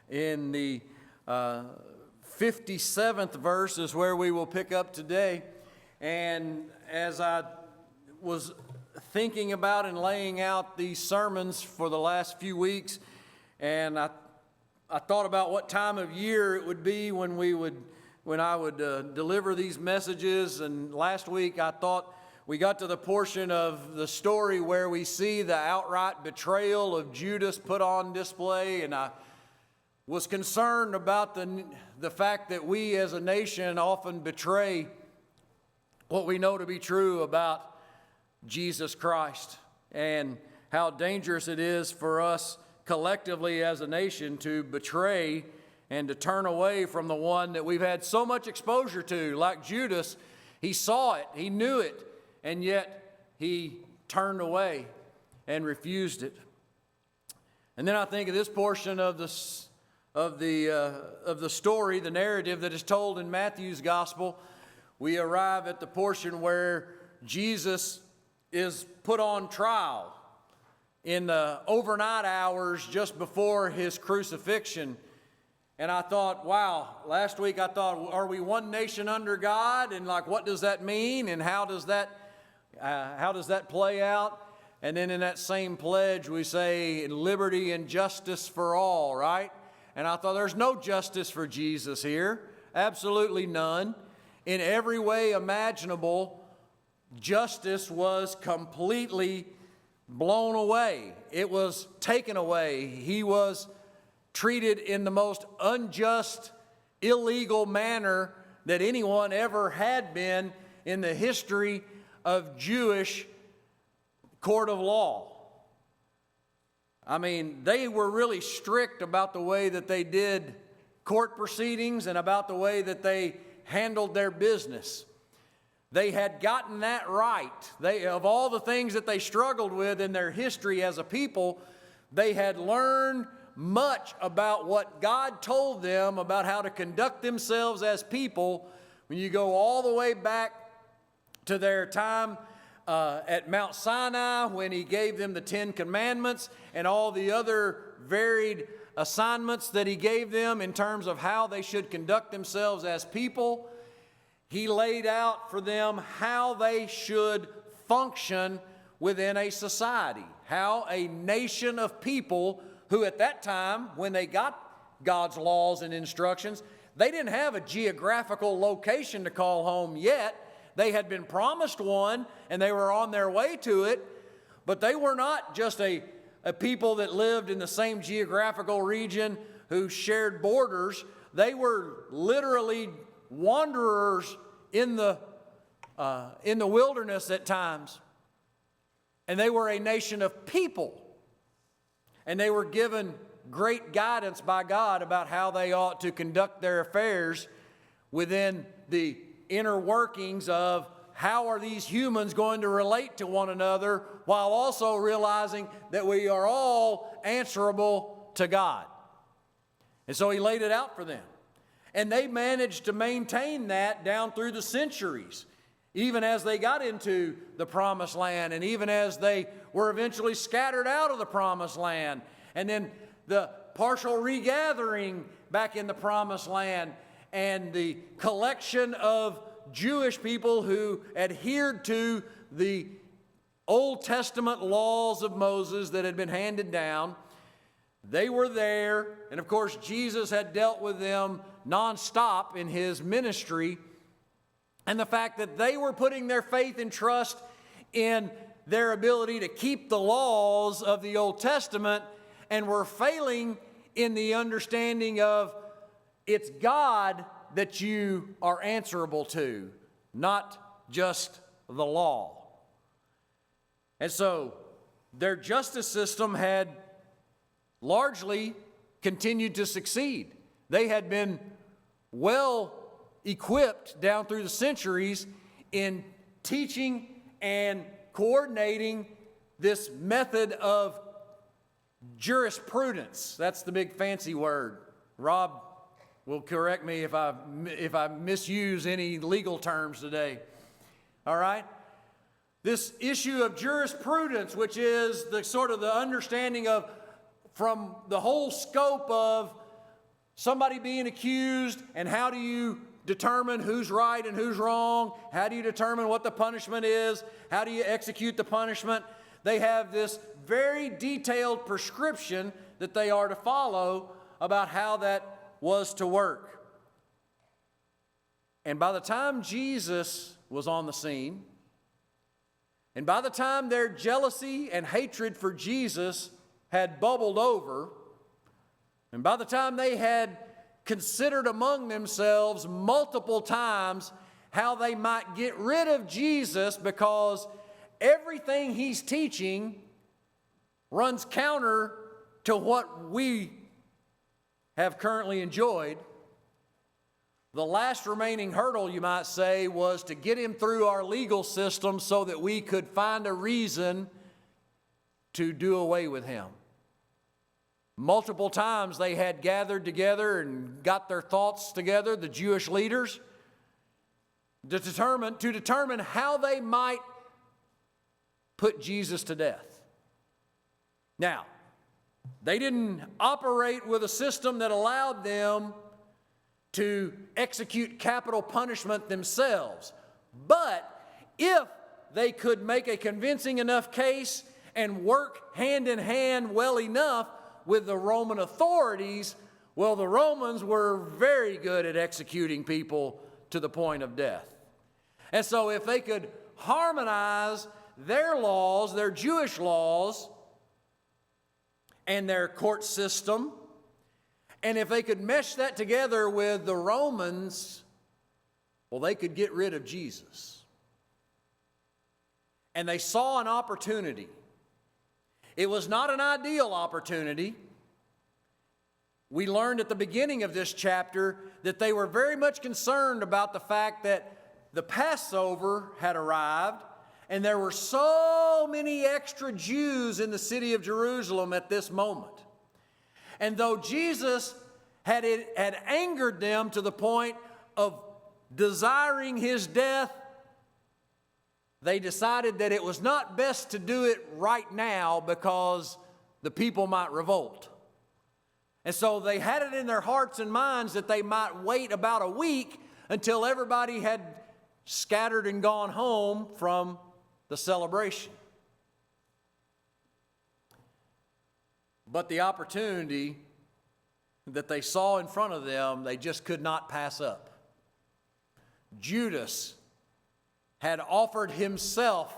in the 57th verse is where we will pick up today. And as I was thinking about and laying out these sermons for the last few weeks, and I thought about what time of year it would be when I would deliver these messages. And last week I thought we got to the portion of the story where we see the outright betrayal of Judas put on display, and I was concerned about the fact that we as a nation often betray what we know to be true about Jesus Christ, and how dangerous it is for us collectively as a nation to betray and to turn away from the one that we've had so much exposure to. Like Judas, he saw it, he knew it, and yet he turned away and refused it. And then I think of this portion of the story, the narrative that is told in Matthew's gospel. We arrive at the portion where Jesus is put on trial in the overnight hours just before his crucifixion. And I thought, wow, last week I thought, are we one nation under God? And like, what does that mean? And how does that play out? And then in that same pledge, we say liberty and justice for all, right? And I thought, there's no justice for Jesus here. Absolutely none. In every way imaginable, justice was completely blown away. It was taken away. He was treated in the most unjust, illegal manner that anyone ever had been in the history of Jewish court of law. I mean, they were really strict about the way that they did court proceedings and about the way that they handled their business. They had gotten that right. Of all the things that they struggled with in their history as a people, they had learned much about what God told them about how to conduct themselves as people. When you go all the way back to their time at Mount Sinai, when he gave them the 10 Commandments and all the other varied assignments that he gave them in terms of how they should conduct themselves as people, he laid out for them how they should function within a society, how a nation of people who at that time, when they got God's laws and instructions, they didn't have a geographical location to call home yet. They had been promised one, and they were on their way to it, but they were not just a people that lived in the same geographical region who shared borders. They were literally wanderers in the wilderness at times. And they were a nation of people. And they were given great guidance by God about how they ought to conduct their affairs within the inner workings of how are these humans going to relate to one another, while also realizing that we are all answerable to God. And so he laid it out for them. And they managed to maintain that down through the centuries, even as they got into the Promised Land, and even as they were eventually scattered out of the Promised Land, and then the partial regathering back in the Promised Land, and the collection of Jewish people who adhered to the Old Testament laws of Moses that had been handed down. They were there, and of course Jesus had dealt with them nonstop in his ministry, and the fact that they were putting their faith and trust in their ability to keep the laws of the Old Testament and were failing in the understanding of it's God that you are answerable to, not just the law. And so their justice system had largely continued to succeed. They had been well equipped down through the centuries in teaching and coordinating this method of jurisprudence. That's the big fancy word. Rob will correct me if I misuse any legal terms today. All right? This issue of jurisprudence, which is the sort of the understanding of from the whole scope of somebody being accused, and how do you determine who's right and who's wrong? How do you determine what the punishment is? How do you execute the punishment? They have this very detailed prescription that they are to follow about how that was to work. And by the time Jesus was on the scene, and by the time their jealousy and hatred for Jesus had bubbled over, and by the time they had considered among themselves multiple times how they might get rid of Jesus because everything he's teaching runs counter to what we have currently enjoyed, the last remaining hurdle, you might say, was to get him through our legal system so that we could find a reason to do away with him. Multiple times they had gathered together and got their thoughts together, the Jewish leaders, to determine how they might put Jesus to death. Now, they didn't operate with a system that allowed them to execute capital punishment themselves. But if they could make a convincing enough case and work hand in hand well enough with the Roman authorities, well, the Romans were very good at executing people to the point of death. And so if they could harmonize their laws, their Jewish laws, and their court system, and if they could mesh that together with the Romans, well, they could get rid of Jesus. And they saw an opportunity. It was not an ideal opportunity. We learned at the beginning of this chapter that they were very much concerned about the fact that the Passover had arrived, and there were so many extra Jews in the city of Jerusalem at this moment. And though Jesus had angered them to the point of desiring his death, they decided that it was not best to do it right now because the people might revolt. And so they had it in their hearts and minds that they might wait about a week until everybody had scattered and gone home from the celebration. But the opportunity that they saw in front of them, they just could not pass up. Judas had offered himself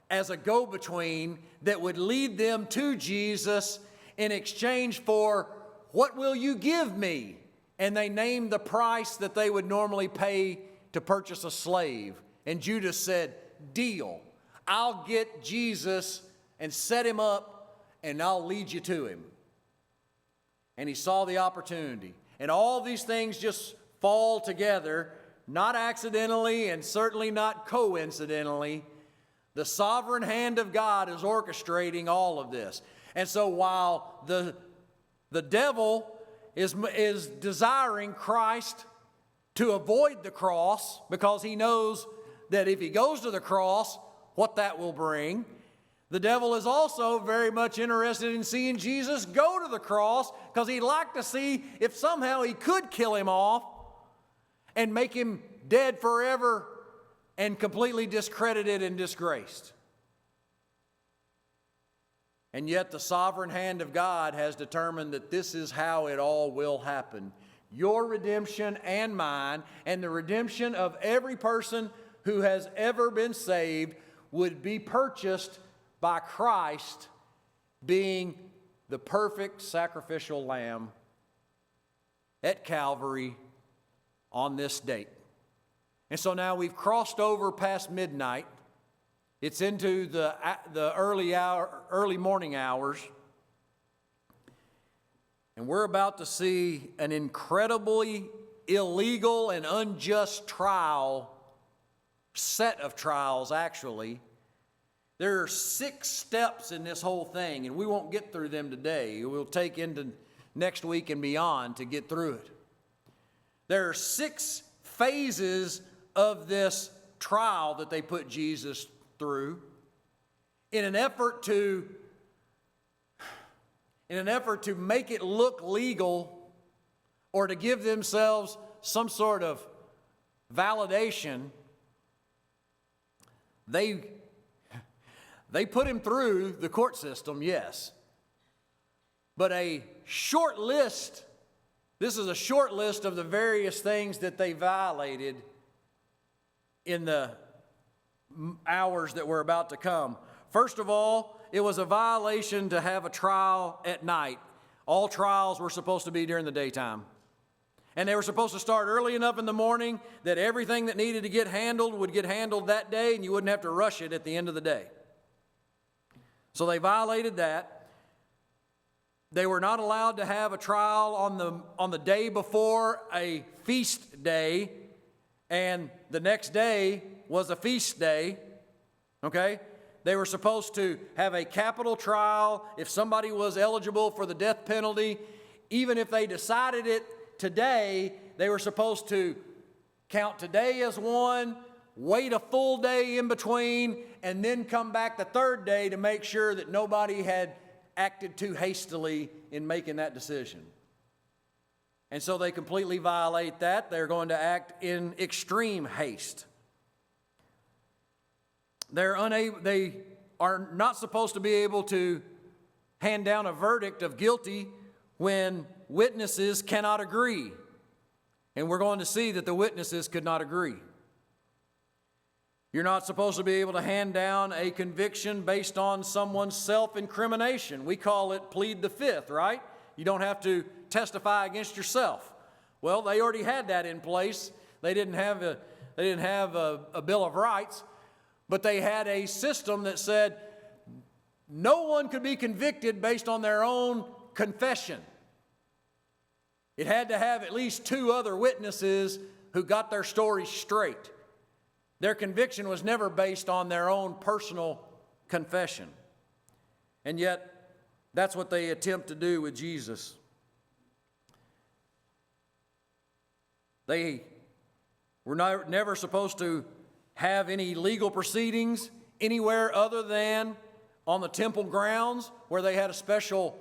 as a go-between that would lead them to Jesus in exchange for, "What will you give me?" And they named the price that they would normally pay to purchase a slave. And Judas said, "Deal. I'll get Jesus and set him up, and I'll lead you to him." And he saw the opportunity. And all these things just fall together, not accidentally and certainly not coincidentally. The sovereign hand of God is orchestrating all of this. And so while the devil is desiring Christ to avoid the cross because he knows that if he goes to the cross, what that will bring, the devil is also very much interested in seeing Jesus go to the cross because he'd like to see if somehow he could kill him off and make him dead forever and completely discredited and disgraced. And yet the sovereign hand of God has determined that this is how it all will happen. Your redemption and mine, and the redemption of every person who has ever been saved, would be purchased by Christ being the perfect sacrificial lamb at Calvary on this date. And so now we've crossed over past midnight. It's into the early morning hours. And we're about to see an incredibly illegal and unjust set of trials, actually. There are 6 steps in this whole thing, and we won't get through them today. We'll take into next week and beyond to get through it. There are 6 phases of this trial that they put Jesus through in an effort to make it look legal. or to give themselves some sort of validation, they put him through the court system, yes. But a short list, this is a short list of the various things that they violated in the hours that were about to come. First of all, it was a violation to have a trial at night. All trials were supposed to be during the daytime. And they were supposed to start early enough in the morning that everything that needed to get handled would get handled that day, and you wouldn't have to rush it at the end of the day. So they violated that. They were not allowed to have a trial on the day before a feast day, and the next day was a feast day, okay? They were supposed to have a capital trial if somebody was eligible for the death penalty. Even if they decided it today, they were supposed to count today as one, wait a full day in between, and then come back the third day to make sure that nobody had acted too hastily in making that decision. And so they completely violate that. They're going to act in extreme haste. They are not supposed to be able to hand down a verdict of guilty when witnesses cannot agree. And we're going to see that the witnesses could not agree. You're not supposed to be able to hand down a conviction based on someone's self-incrimination. We call it plead the fifth, right? You don't have to testify against yourself. Well, they already had that in place. They didn't have a Bill of Rights, but they had a system that said no one could be convicted based on their own confession. It had to have at least two other witnesses who got their story straight. Their conviction was never based on their own personal confession. And yet, that's what they attempt to do with Jesus. They were never supposed to have any legal proceedings anywhere other than on the temple grounds, where they had a special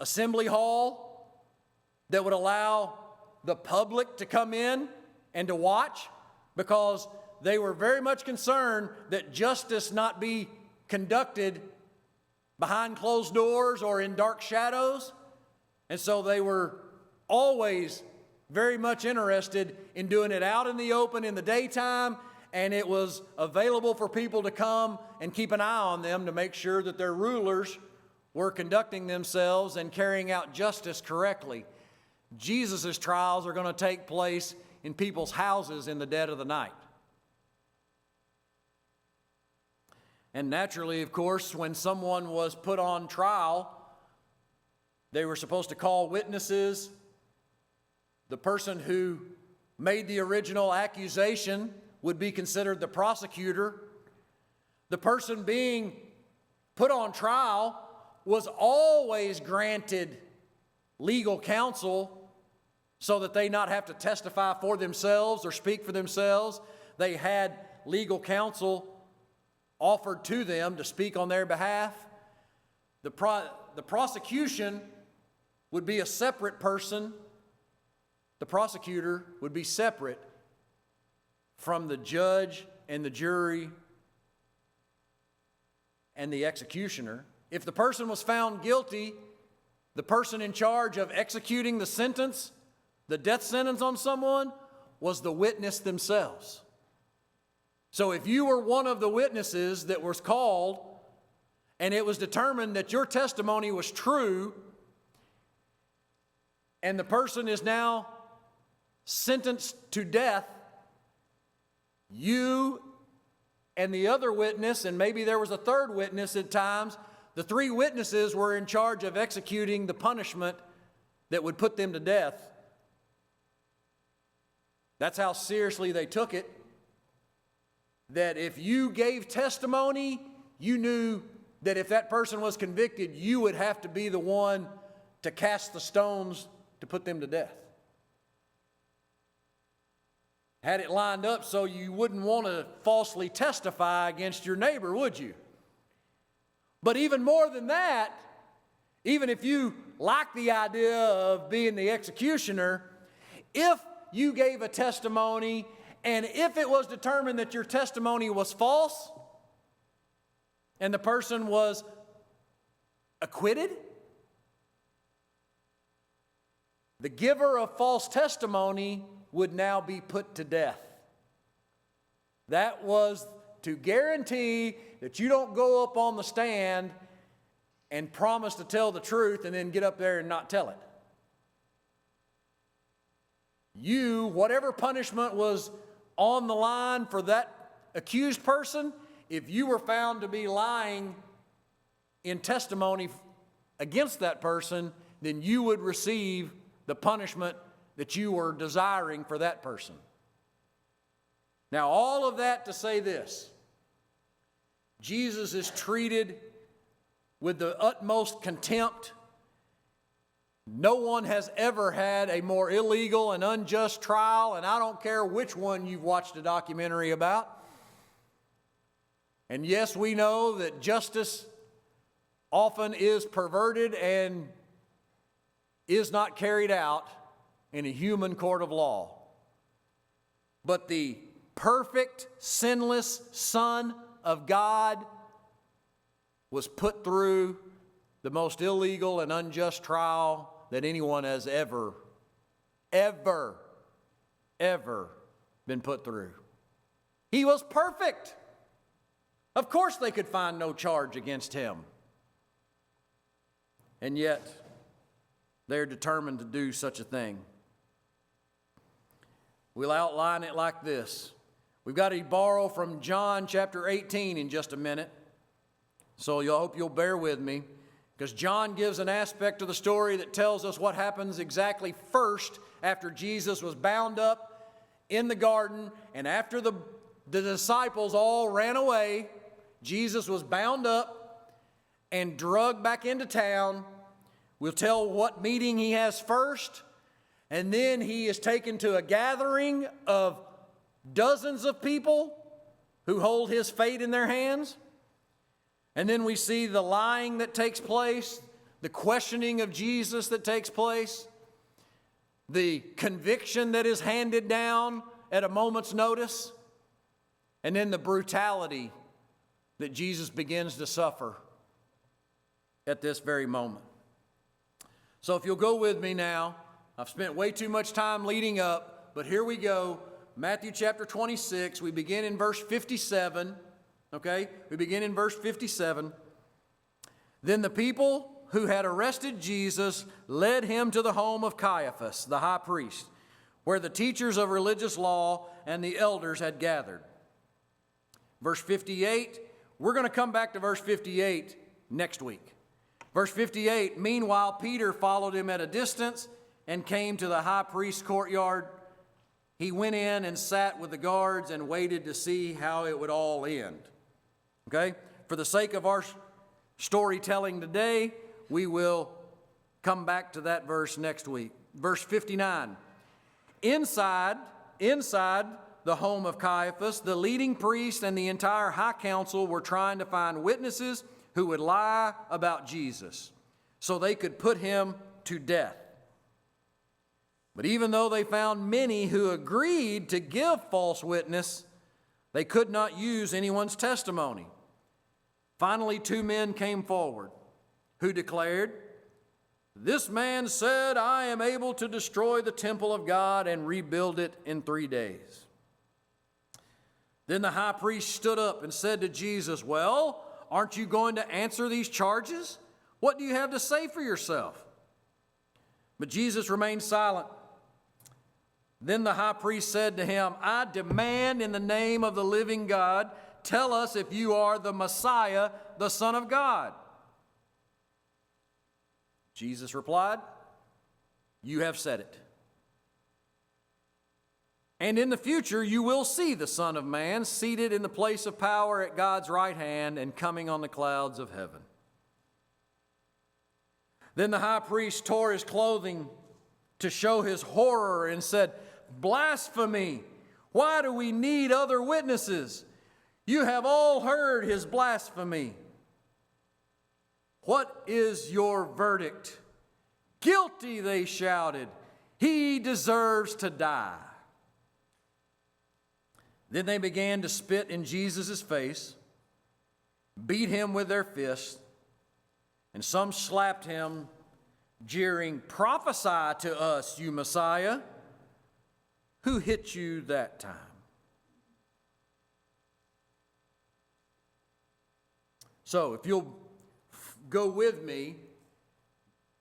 assembly hall that would allow the public to come in and to watch, because they were very much concerned that justice not be conducted behind closed doors or in dark shadows. And so they were always very much interested in doing it out in the open in the daytime, and it was available for people to come and keep an eye on them to make sure that their rulers were conducting themselves and carrying out justice correctly. Jesus' trials are going to take place in people's houses in the dead of the night. And naturally, of course, when someone was put on trial, they were supposed to call witnesses. The person who made the original accusation would be considered the prosecutor. The person being put on trial was always granted legal counsel so that they not have to testify for themselves or speak for themselves. They had legal counsel offered to them to speak on their behalf. The prosecution would be a separate person. The prosecutor would be separate from the judge and the jury and the executioner. If the person was found guilty, the person in charge of executing the sentence, the death sentence on someone, was the witness themselves. So if you were one of the witnesses that was called and it was determined that your testimony was true and the person is now sentenced to death, you and the other witness, and maybe there was a third witness at times, the three witnesses were in charge of executing the punishment that would put them to death. That's how seriously they took it. That if you gave testimony, you knew that if that person was convicted, you would have to be the one to cast the stones to put them to death. Had it lined up so you wouldn't want to falsely testify against your neighbor, would you? But even more than that, Even if you like the idea of being the executioner, if you gave a testimony and if it was determined that your testimony was false and the person was acquitted, the giver of false testimony would now be put to death. That was to guarantee that you don't go up on the stand and promise to tell the truth and then get up there and not tell it. You, whatever punishment was on the line for that accused person, if you were found to be lying in testimony against that person, then you would receive the punishment that you were desiring for that person. Now, all of that to say this: Jesus is treated with the utmost contempt. No one has ever had a more illegal and unjust trial, and I don't care which one you've watched a documentary about. And yes, we know that justice often is perverted and is not carried out in a human court of law. But the perfect, sinless Son of God was put through the most illegal and unjust trial that anyone has ever been put through. He was perfect. Of course they could find no charge against him. And yet, they're determined to do such a thing. We'll outline it like this. We've got to borrow from John chapter 18 in just a minute. So I hope you'll bear with me, because John gives an aspect of the story that tells us what happens exactly first after Jesus was bound up in the garden, and after the disciples all ran away, Jesus was bound up and dragged back into town. We'll tell what meeting he has first, and then he is taken to a gathering of dozens of people who hold his fate in their hands. And then we see the lying that takes place, the questioning of Jesus that takes place, the conviction that is handed down at a moment's notice, and then the brutality that Jesus begins to suffer at this very moment. So if you'll go with me now, I've spent way too much time leading up, but here we go. Matthew chapter 26, we begin in verse 57. Okay, we begin in verse 57. Then the people who had arrested Jesus led him to the home of Caiaphas, the high priest, where the teachers of religious law and the elders had gathered. Verse 58, we're going to come back to verse 58 next week. Verse 58, meanwhile, Peter followed him at a distance and came to the high priest's courtyard. He went in and sat with the guards and waited to see how it would all end. Okay? For the sake of our storytelling today, we will come back to that verse next week. Verse 59. Inside the home of Caiaphas, the leading priest and the entire high council were trying to find witnesses who would lie about Jesus so they could put him to death. But even though they found many who agreed to give false witness, they could not use anyone's testimony. Finally, 2 men came forward who declared, "This man said, 'I am able to destroy the temple of God and rebuild it in 3 days.'" Then the high priest stood up and said to Jesus, "Well, aren't you going to answer these charges? What do you have to say for yourself?" But Jesus remained silent. Then the high priest said to him, "I demand in the name of the living God, tell us if you are the Messiah, the Son of God." Jesus replied, "You have said it. And in the future you will see the Son of Man seated in the place of power at God's right hand and coming on the clouds of heaven." Then the high priest tore his clothing to show his horror and said, "Blasphemy! Why do we need other witnesses? You have all heard his blasphemy. what is your verdict?" "Guilty," they shouted. "He deserves to die." Then they began to spit in Jesus' face, beat him with their fists, and some slapped him, jeering, "Prophesy to us, you Messiah. Who hit you that time?" So, if you'll go with me,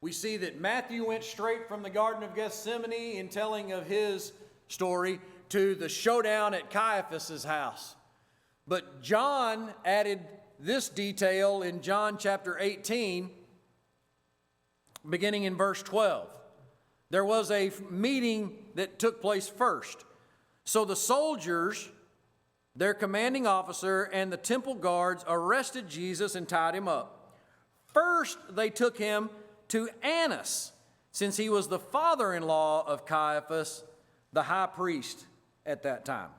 we see that Matthew went straight from the Garden of Gethsemane in telling of his story to the showdown at Caiaphas' house. But John added this detail in John chapter 18, beginning in verse 12. There was a meeting that took place first. So the soldiers, their commanding officer, and the temple guards arrested Jesus and tied him up. First, they took him to Annas, since he was the father-in-law of Caiaphas, the high priest at that time.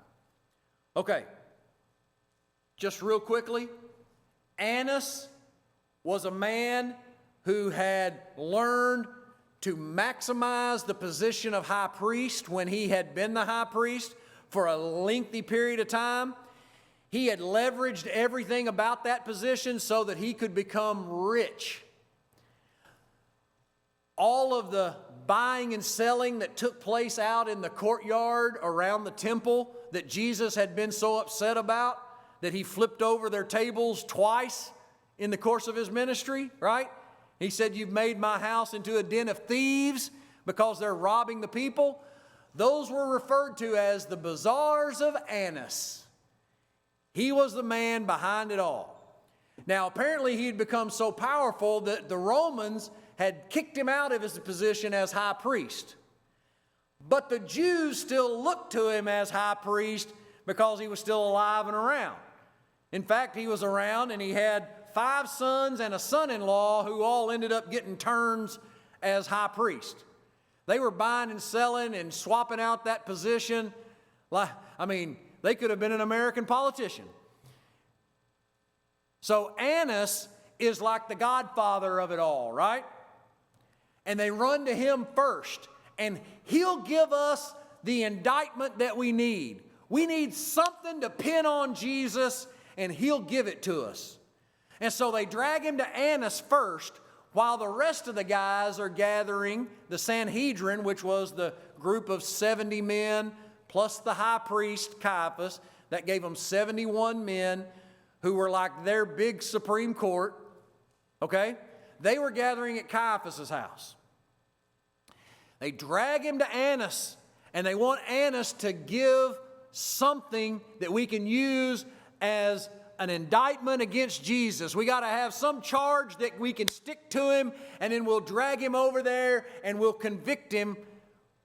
Okay, just real quickly, Annas was a man who had learned to maximize the position of high priest when he had been the high priest for a lengthy period of time. He had leveraged everything about that position so that he could become rich. All of the buying and selling that took place out in the courtyard around the temple that Jesus had been so upset about that he flipped over their tables twice in the course of his ministry, right? He said, "You've made my house into a den of thieves because they're robbing the people." Those were referred to as the bazaars of Annas. He was the man behind it all. Now, apparently he had become so powerful that the Romans had kicked him out of his position as high priest. But the Jews still looked to him as high priest because he was still alive and around. In fact, he was around and he had 5 sons and a son-in-law who all ended up getting turns as high priest. They were buying and selling and swapping out that position. They could have been an American politician. So Annas is like the godfather of it all, right? And they run to him first, and he'll give us the indictment that we need. We need something to pin on Jesus, and he'll give it to us. And so they drag him to Annas first, while the rest of the guys are gathering, the Sanhedrin, which was the group of 70 men, plus the high priest Caiaphas. That gave them 71 men who were like their big Supreme Court, okay? They were gathering at Caiaphas' house. They drag him to Annas, and they want Annas to give something that we can use as an indictment against Jesus. We got to have some charge that we can stick to him, and then we'll drag him over there and we'll convict him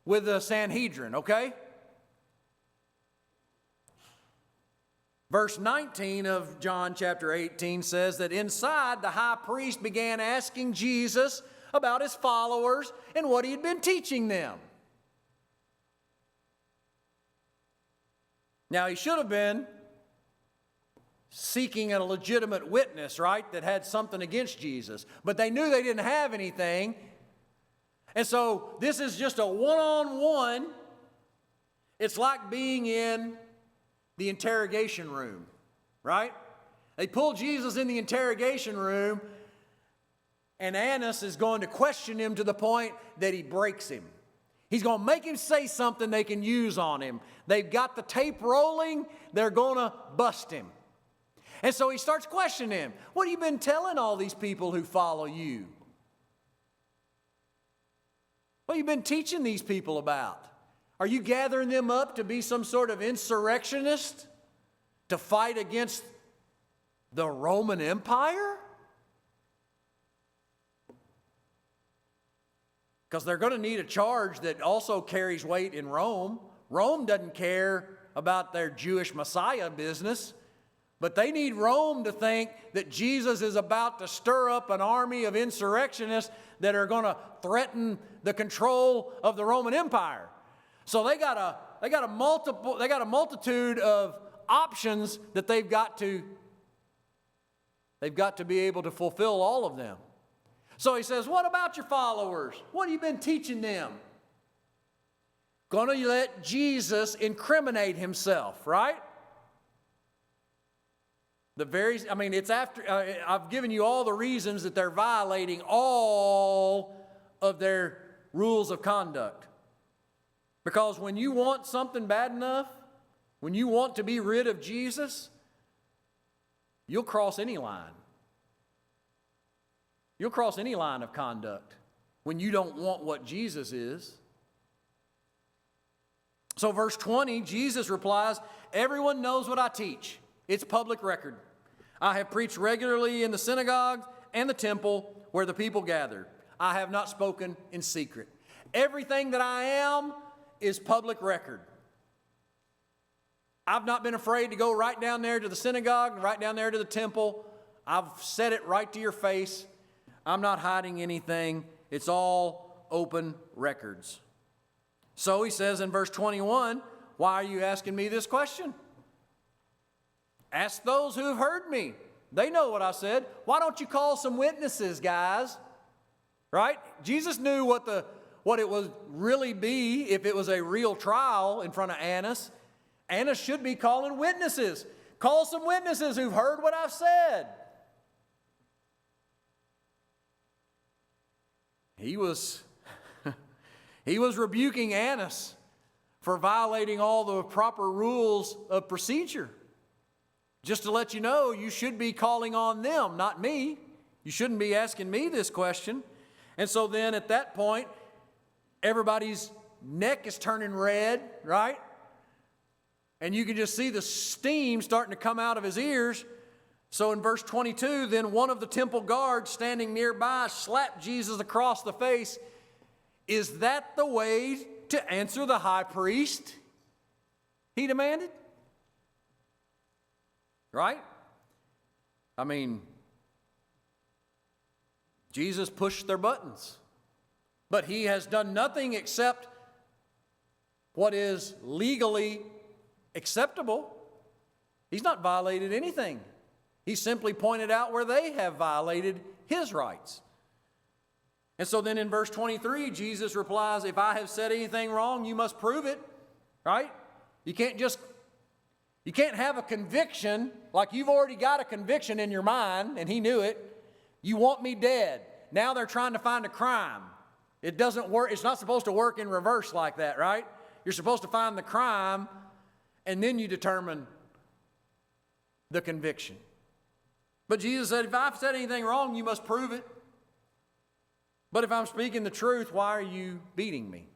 with the Sanhedrin, okay? Verse 19 of John chapter 18 says that inside the high priest began asking Jesus about his followers and what he had been teaching them. Now, he should have been seeking a legitimate witness, right, that had something against Jesus. But they knew they didn't have anything. And so this is just a one-on-one. It's like being in the interrogation room, right? They pull Jesus in the interrogation room, and Annas is going to question him to the point that he breaks him. He's going to make him say something they can use on him. They've got the tape rolling. They're going to bust him. And so he starts questioning him. What have you been telling all these people who follow you? What have you been teaching these people about? Are you gathering them up to be some sort of insurrectionist to fight against the Roman Empire? Because they're going to need a charge that also carries weight in Rome. Rome doesn't care about their Jewish Messiah business, but they need Rome to think that Jesus is about to stir up an army of insurrectionists that are going to threaten the control of the Roman Empire. So they got a multitude of options that they've got to be able to fulfill all of them. So he says, what about your followers? What have you been teaching them? Going to let Jesus incriminate himself, right? It's after, I've given you all the reasons that they're violating all of their rules of conduct. Because when you want something bad enough, when you want to be rid of Jesus, you'll cross any line. You'll cross any line of conduct when you don't want what Jesus is. So verse 20, Jesus replies, everyone knows what I teach. It's public record. I have preached regularly in the synagogues and the temple where the people gather. I have not spoken in secret. Everything that I am is public record. I've not been afraid to go right down there to the synagogue, right down there to the temple. I've said it right to your face. I'm not hiding anything. It's all open records. So he says in verse 21, why are you asking me this question? Ask those who have heard me. They know what I said. Why don't you call some witnesses, guys? Right? Jesus knew what it would really be if it was a real trial in front of Annas. Annas should be calling witnesses. Call some witnesses who've heard what I've said. He was rebuking Annas for violating all the proper rules of procedure. Just to let you know, you should be calling on them, not me. You shouldn't be asking me this question. And so then at that point, everybody's neck is turning red, right? And you can just see the steam starting to come out of his ears. So in verse 22, then one of the temple guards standing nearby slapped Jesus across the face. Is that the way to answer the high priest? He demanded. Right? I mean, Jesus pushed their buttons. But he has done nothing except what is legally acceptable. He's not violated anything. He simply pointed out where they have violated his rights. And so then in verse 23, Jesus replies, if I have said anything wrong, you must prove it. Right? You can't have a conviction, like you've already got a conviction in your mind, and he knew it. You want me dead. Now they're trying to find a crime. It doesn't work. It's not supposed to work in reverse like that, right? You're supposed to find the crime, and then you determine the conviction. But Jesus said, if I've said anything wrong, you must prove it. But if I'm speaking the truth, why are you beating me?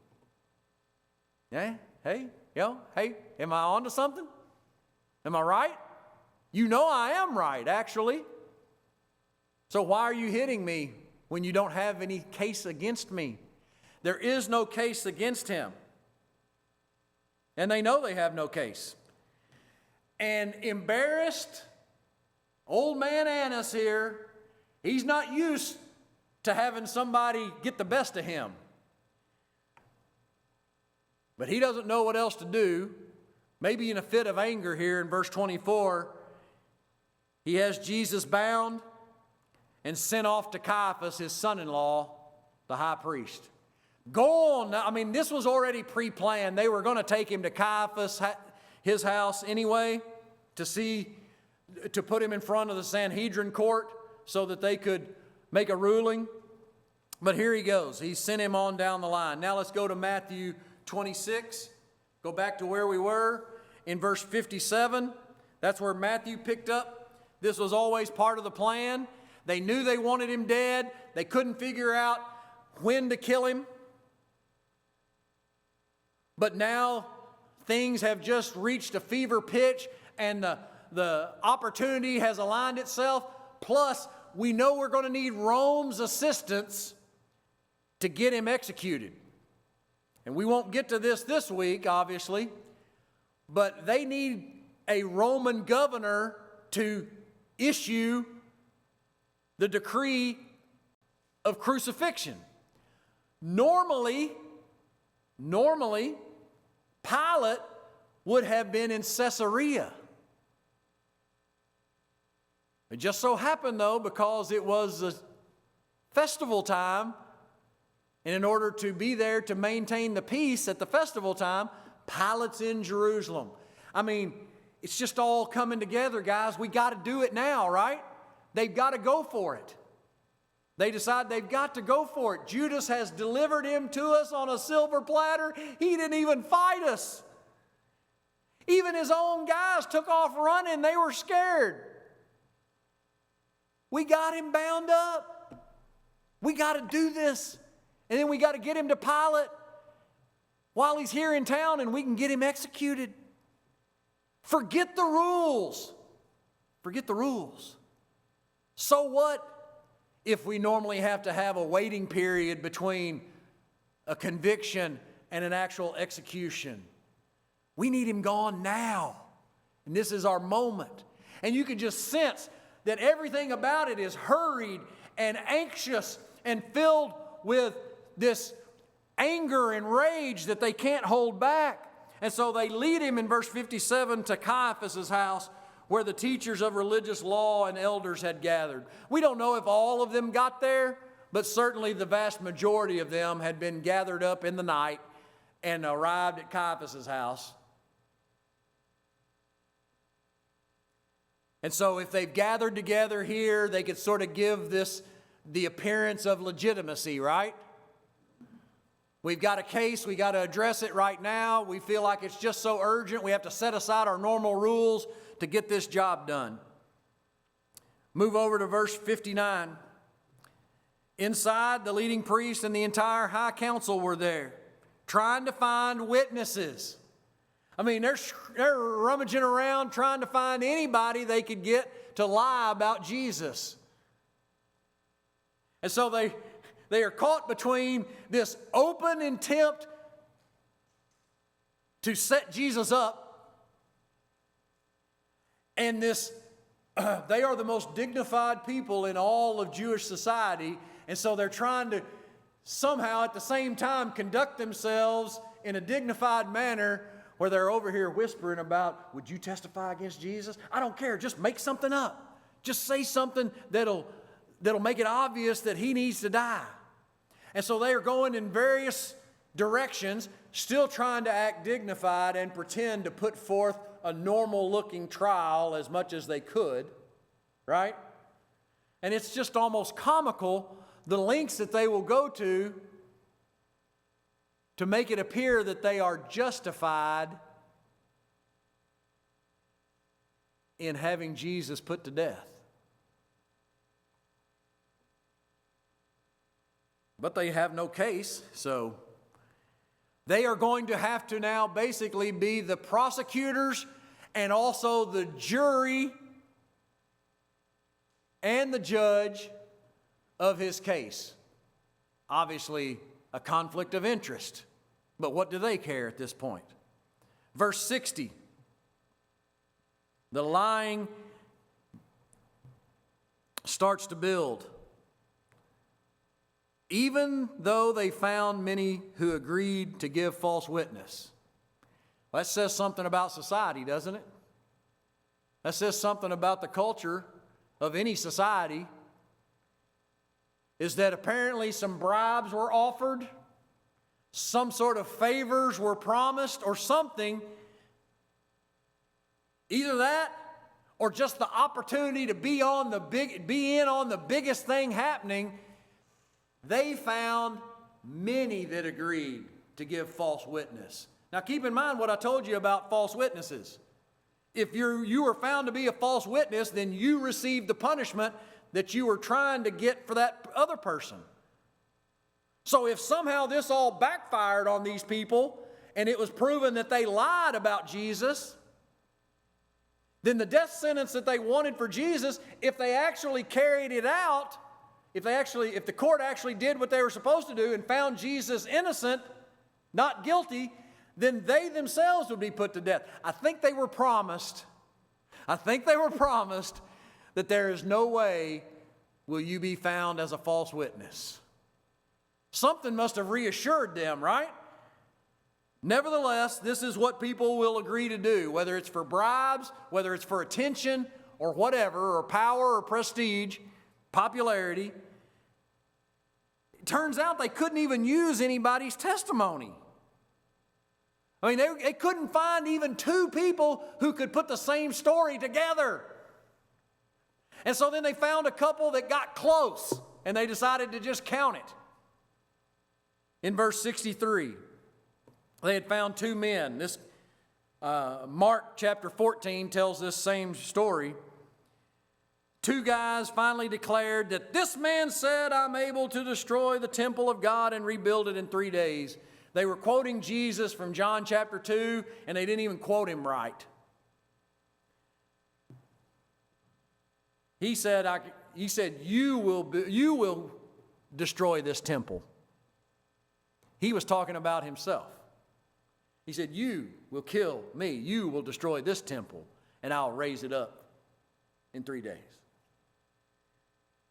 Yeah? Hey, am I on to something? Am I right? You know I am right, actually. So why are you hitting me when you don't have any case against me? There is no case against him. And they know they have no case. And embarrassed, old man Annas here, he's not used to having somebody get the best of him. But he doesn't know what else to do. Maybe in a fit of anger here in verse 24, he has Jesus bound and sent off to Caiaphas, his son-in-law, the high priest. Go on. I mean, this was already pre-planned. They were going to take him to Caiaphas, his house anyway, to put him in front of the Sanhedrin court so that they could make a ruling. But here he goes. He sent him on down the line. Now let's go to Matthew 26. Go back to where we were in verse 57. That's where Matthew picked up. This was always part of the plan. They knew they wanted him dead. They couldn't figure out when to kill him. But now things have just reached a fever pitch, and the opportunity has aligned itself. Plus, we know we're going to need Rome's assistance to get him executed. And we won't get to this week, obviously, but they need a Roman governor to issue the decree of crucifixion. Normally, Pilate would have been in Caesarea. It just so happened, though, because it was festival time, and in order to be there to maintain the peace at the festival time, Pilate's in Jerusalem. I mean, it's just all coming together, guys. We got to do it now, right? They've got to go for it. They decide they've got to go for it. Judas has delivered him to us on a silver platter. He didn't even fight us. Even his own guys took off running. They were scared. We got him bound up. We got to do this. And then we got to get him to Pilate while he's here in town, and we can get him executed. Forget the rules. Forget the rules. So what if we normally have to have a waiting period between a conviction and an actual execution? We need him gone now. And this is our moment. And you can just sense that everything about it is hurried and anxious and filled with this anger and rage that they can't hold back. And so they lead him in verse 57 to Caiaphas' house, where the teachers of religious law and elders had gathered. We don't know if all of them got there, but certainly the vast majority of them had been gathered up in the night and arrived at Caiaphas' house. And so if they've gathered together here, they could sort of give this the appearance of legitimacy, right? We've got a case, we got to address it right now. We feel like it's just so urgent, we have to set aside our normal rules to get this job done. Move over to verse 59. Inside, the leading priest and the entire high council were there, trying to find witnesses. I mean, they're rummaging around trying to find anybody they could get to lie about Jesus. And so they are caught between this open attempt to set Jesus up and this, they are the most dignified people in all of Jewish society, and so they're trying to somehow at the same time conduct themselves in a dignified manner where they're over here whispering about, would you testify against Jesus? I don't care, just make something up. Just say something that'll make it obvious that he needs to die. And so they are going in various directions, still trying to act dignified and pretend to put forth a normal-looking trial as much as they could, right? And it's just almost comical, the lengths that they will go to make it appear that they are justified in having Jesus put to death. But they have no case, so they are going to have to now basically be the prosecutors and also the jury and the judge of his case. Obviously, a conflict of interest. But what do they care at this point? Verse 60. The lying starts to build. Even though they found many who agreed to give false witness. Well, that says something about society, doesn't it? That says something about the culture of any society. Is that apparently some bribes were offered, some sort of favors were promised, or something. Either that, or just the opportunity to be in on the biggest thing happening. They found many that agreed to give false witness. Now keep in mind what I told you about false witnesses. If you were found to be a false witness, then you received the punishment that you were trying to get for that other person. So if somehow this all backfired on these people and it was proven that they lied about Jesus, then the death sentence that they wanted for Jesus, if they actually carried it out, if the court actually did what they were supposed to do and found Jesus innocent, not guilty, then they themselves would be put to death. I think they were promised that there is no way will you be found as a false witness. Something must have reassured them, right? Nevertheless, this is what people will agree to do, whether it's for bribes, whether it's for attention or whatever, or power or prestige, popularity. turns out they couldn't even use anybody's testimony. I mean, they couldn't find even two people who could put the same story together. And so then they found a couple that got close, and they decided to just count it. In verse 63, they had found two men. This Mark chapter 14 tells this same story. Two guys finally declared that this man said, "I'm able to destroy the temple of God and rebuild it in 3 days." They were quoting Jesus from John chapter 2, and they didn't even quote him right. He said, you will destroy this temple. He was talking about himself. He said, you will kill me. You will destroy this temple, and I'll raise it up in 3 days.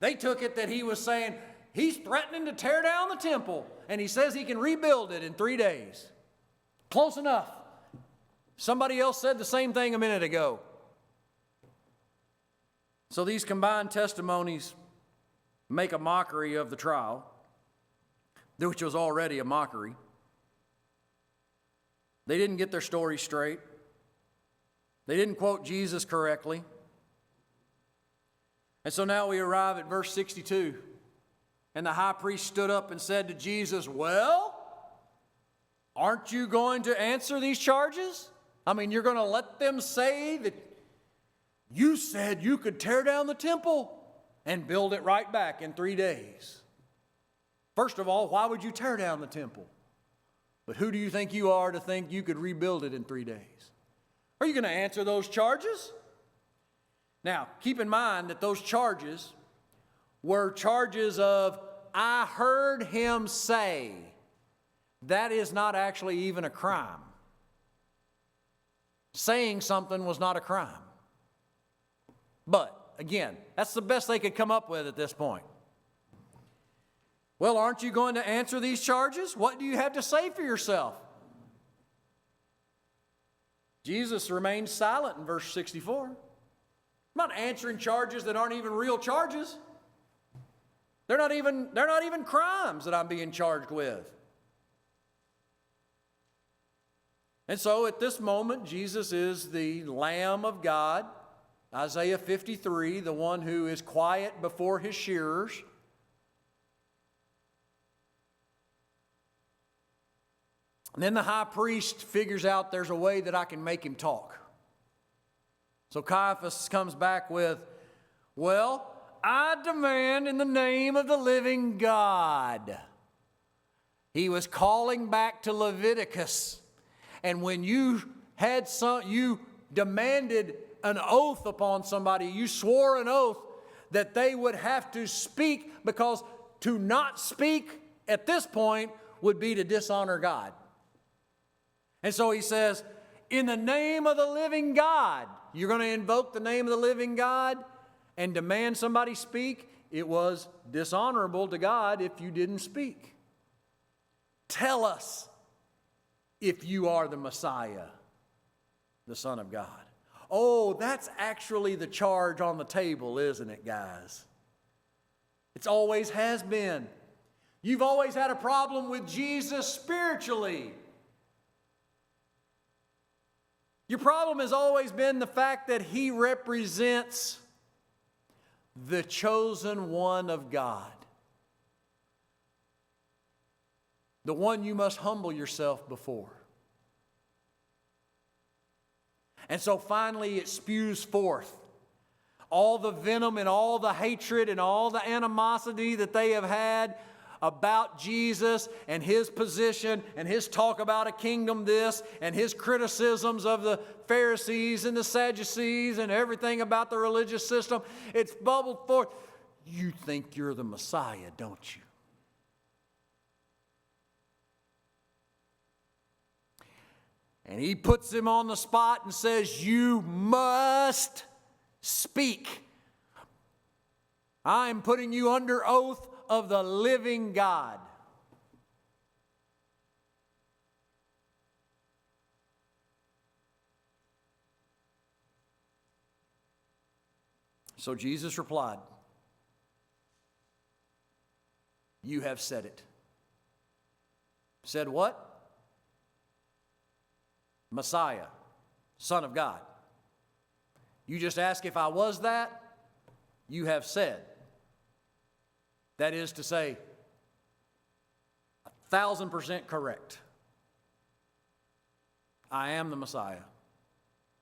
They took it that he was saying, he's threatening to tear down the temple, and he says he can rebuild it in 3 days. Close enough. Somebody else said the same thing a minute ago. So these combined testimonies make a mockery of the trial, which was already a mockery. They didn't get their story straight. They didn't quote Jesus correctly. And so now we arrive at verse 62. And the high priest stood up and said to Jesus, "Well, aren't you going to answer these charges? I mean, you're going to let them say that you said you could tear down the temple and build it right back in 3 days. First of all, why would you tear down the temple? But who do you think you are to think you could rebuild it in 3 days? Are you going to answer those charges?" Now, keep in mind that those charges were charges of, "I heard him say." That is not actually even a crime. Saying something was not a crime. But, again, that's the best they could come up with at this point. Well, aren't you going to answer these charges? What do you have to say for yourself? Jesus remained silent in verse 64. I'm not answering charges that aren't even real charges. They're not even crimes that I'm being charged with. And so at this moment, Jesus is the Lamb of God, Isaiah 53, the one who is quiet before his shearers. And then the high priest figures out there's a way that I can make him talk. So Caiaphas comes back with, "Well, I demand in the name of the living God." He was calling back to Leviticus. And when you demanded an oath upon somebody, you swore an oath that they would have to speak, because to not speak at this point would be to dishonor God. And so he says, in the name of the living God, you're going to invoke the name of the living God and demand somebody speak? It was dishonorable to God if you didn't speak. Tell us if you are the Messiah, the Son of God. Oh, that's actually the charge on the table, isn't it, guys? It always has been. You've always had a problem with Jesus spiritually. Your problem has always been the fact that he represents the chosen one of God. The one you must humble yourself before. And so finally it spews forth all the venom and all the hatred and all the animosity that they have had about Jesus and his position and his talk about a kingdom this and his criticisms of the Pharisees and the Sadducees and everything about the religious system. It's bubbled forth. You think you're the Messiah, don't you? And he puts him on the spot and says, you must speak. I'm putting you under oath of the living God. So Jesus replied, You have said it. Said what? Messiah, Son of God. You just ask if I was that, you have said. That is to say, 1,000% correct. I am the Messiah.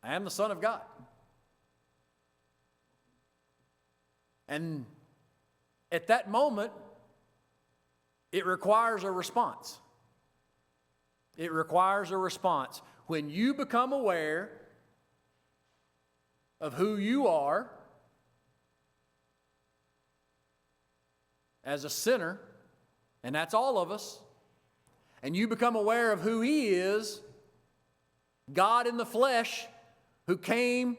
I am the Son of God. And at that moment, it requires a response. It requires a response. When you become aware of who you are as a sinner, and that's all of us, and you become aware of who He is, God in the flesh, who came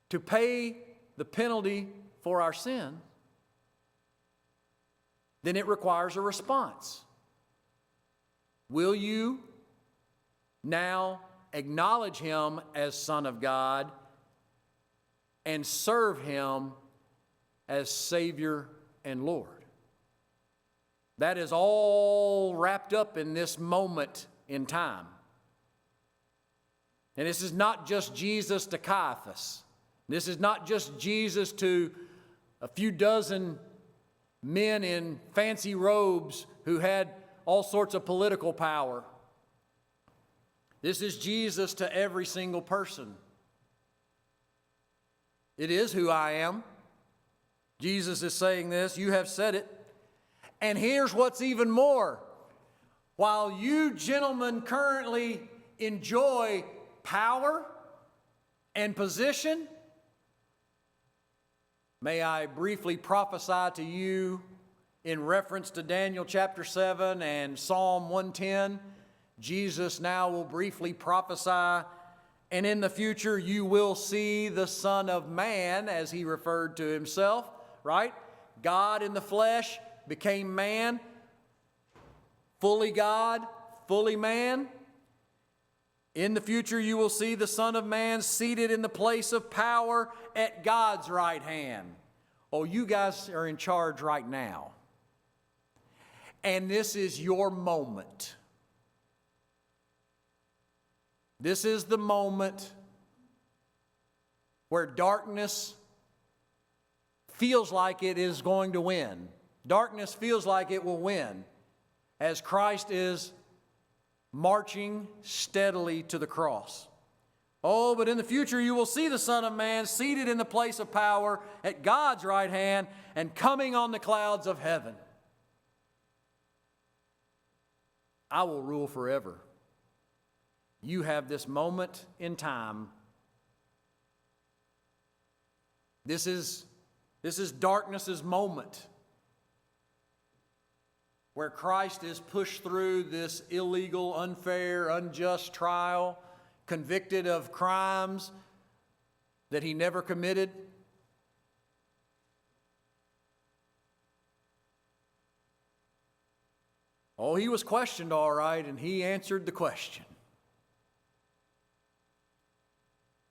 to pay the penalty for our sin, then it requires a response. Will you now acknowledge Him as Son of God and serve Him as Savior and Lord? That is all wrapped up in this moment in time. And this is not just Jesus to Caiaphas. This is not just Jesus to a few dozen men in fancy robes who had all sorts of political power. This is Jesus to every single person. It is who I am. Jesus is saying this. You have said it. And here's what's even more. While you gentlemen currently enjoy power and position, may I briefly prophesy to you in reference to Daniel chapter 7 and Psalm 110. Jesus now will briefly prophesy, and in the future you will see the Son of Man, as He referred to Himself, right? God in the flesh became man, fully God, fully man. In the future, you will see the Son of Man seated in the place of power at God's right hand. Oh, you guys are in charge right now. And this is your moment. This is the moment where darkness feels like it is going to win. Darkness feels like it will win as Christ is marching steadily to the cross. Oh, but in the future you will see the Son of Man seated in the place of power at God's right hand and coming on the clouds of heaven. I will rule forever. You have this moment in time. This is darkness's moment, where Christ is pushed through this illegal, unfair, unjust trial, convicted of crimes that He never committed. Oh, He was questioned all right, and He answered the question.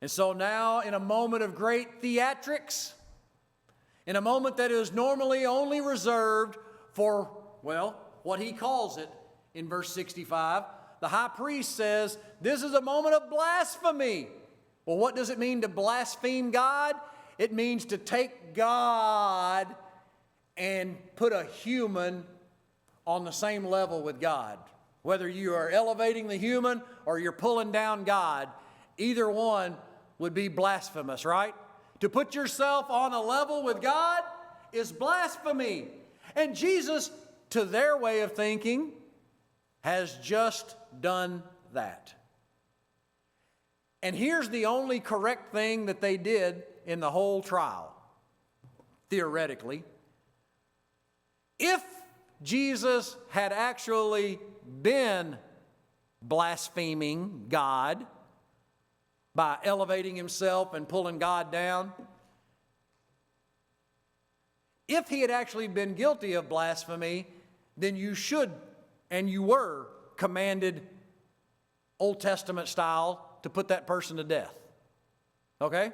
And so now, in a moment of great theatrics, in a moment that is normally only reserved for, well, what He calls it in verse 65, the high priest says, this is a moment of blasphemy. Well, what does it mean to blaspheme God? It means to take God and put a human on the same level with God. Whether you are elevating the human or you're pulling down God, either one would be blasphemous, right? To put yourself on a level with God is blasphemy. And Jesus, to their way of thinking, has just done that. And here's the only correct thing that they did in the whole trial, theoretically. If Jesus had actually been blaspheming God by elevating Himself and pulling God down, if He had actually been guilty of blasphemy, then you should, and you were, commanded Old Testament style to put that person to death. Okay?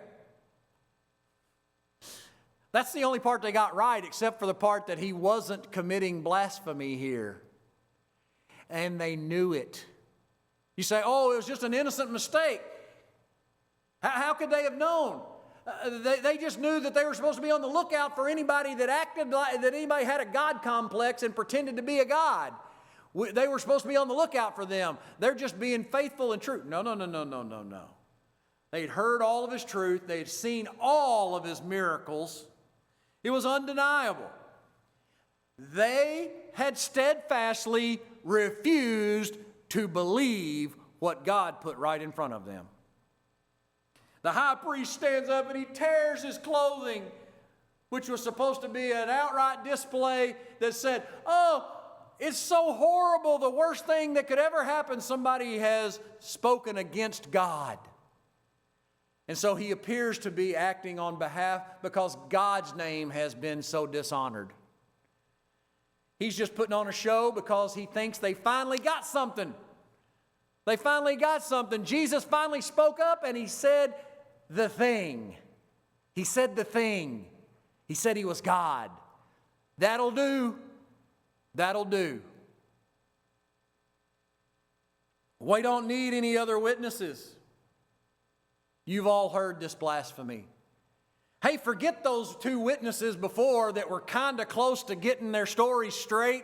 That's the only part they got right, except for the part that he wasn't committing blasphemy here. And they knew it. You say, oh, it was just an innocent mistake. How could they have known? They just knew that they were supposed to be on the lookout for anybody that acted like, that anybody had a God complex and pretended to be a God. They were supposed to be on the lookout for them. They're just being faithful and true. No. They'd heard all of his truth. They'd seen all of his miracles. It was undeniable. They had steadfastly refused to believe what God put right in front of them. The high priest stands up and he tears his clothing, which was supposed to be an outright display that said, oh, it's so horrible, the worst thing that could ever happen, somebody has spoken against God. And so he appears to be acting on behalf because God's name has been so dishonored. He's just putting on a show because he thinks they finally got something. They finally got something. Jesus finally spoke up and he said the thing. He said the thing. He said he was God. That'll do. That'll do. We don't need any other witnesses. You've all heard this blasphemy. Hey, forget those two witnesses before that were kind of close to getting their stories straight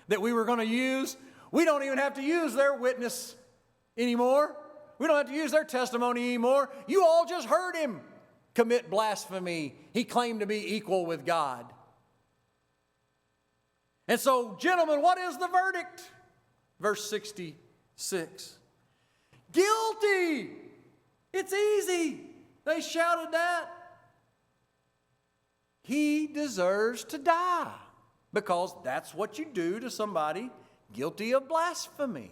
that we were going to use. We don't even have to use their witness anymore. We don't have to use their testimony anymore. You all just heard him commit blasphemy. He claimed to be equal with God. And so, gentlemen, what is the verdict? Verse 66. Guilty! It's easy. They shouted that. He deserves to die because that's what you do to somebody guilty of blasphemy.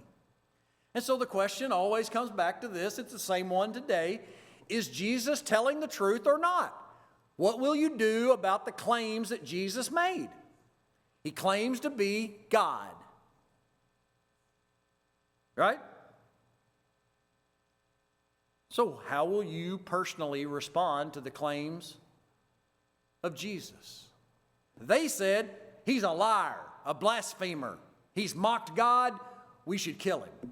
And so the question always comes back to this. It's the same one today. Is Jesus telling the truth or not? What will you do about the claims that Jesus made? He claims to be God. Right? So how will you personally respond to the claims of Jesus? They said, he's a liar, a blasphemer. He's mocked God. We should kill him.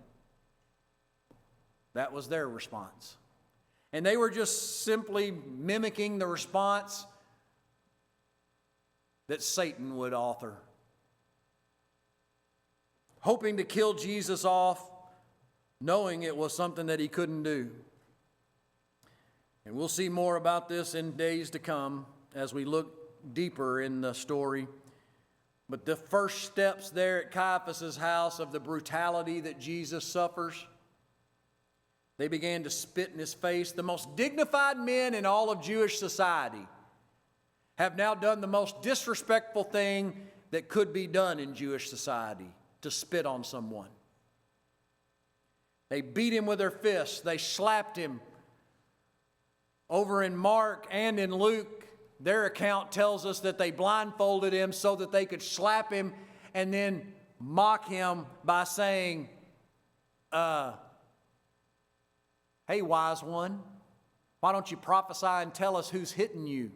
That was their response. And they were just simply mimicking the response that Satan would author. Hoping to kill Jesus off, knowing it was something that he couldn't do. And we'll see more about this in days to come as we look deeper in the story. But the first steps there at Caiaphas' house of the brutality that Jesus suffers, they began to spit in his face. The most dignified men in all of Jewish society have now done the most disrespectful thing that could be done in Jewish society, to spit on someone. They beat him with their fists. They slapped him. Over in Mark and in Luke, their account tells us that they blindfolded him so that they could slap him and then mock him by saying, hey, wise one, why don't you prophesy and tell us who's hitting you?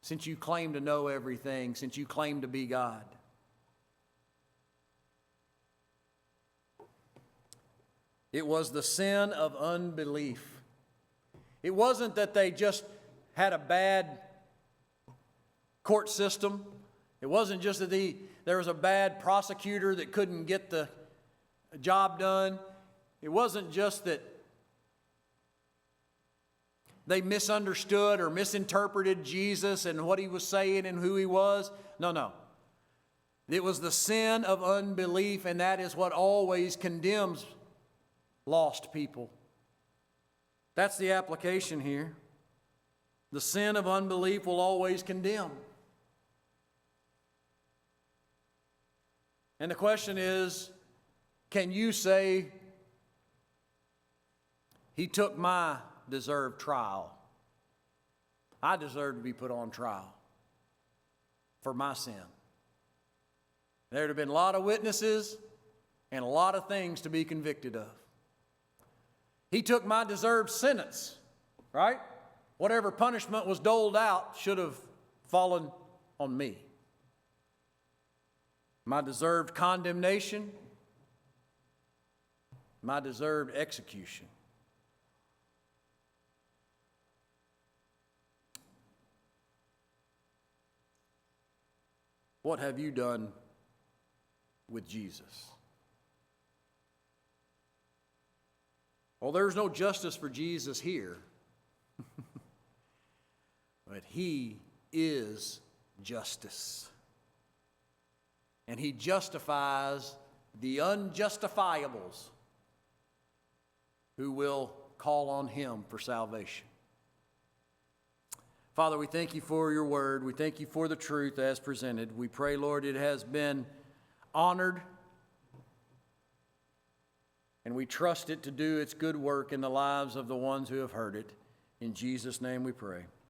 Since you claim to know everything, since you claim to be God. It was the sin of unbelief. It wasn't that they just had a bad court system. It wasn't just that there was a bad prosecutor that couldn't get the job done. It wasn't just that they misunderstood or misinterpreted Jesus and what he was saying and who he was. No. It was the sin of unbelief, and that is what always condemns lost people. That's the application here. The sin of unbelief will always condemn. And the question is, can you say, he took my deserved trial? I deserve to be put on trial for my sin. There would have been a lot of witnesses and a lot of things to be convicted of. He took my deserved sentence, right? whatever punishment was doled out should have fallen on me. My deserved condemnation, my deserved execution. What have you done with Jesus? Well, there's no justice for Jesus here, but he is justice. And he justifies the unjustifiables who will call on him for salvation. Father, we thank you for your word. We thank you for the truth as presented. We pray, Lord, it has been honored, and we trust it to do its good work in the lives of the ones who have heard it. In Jesus' name we pray.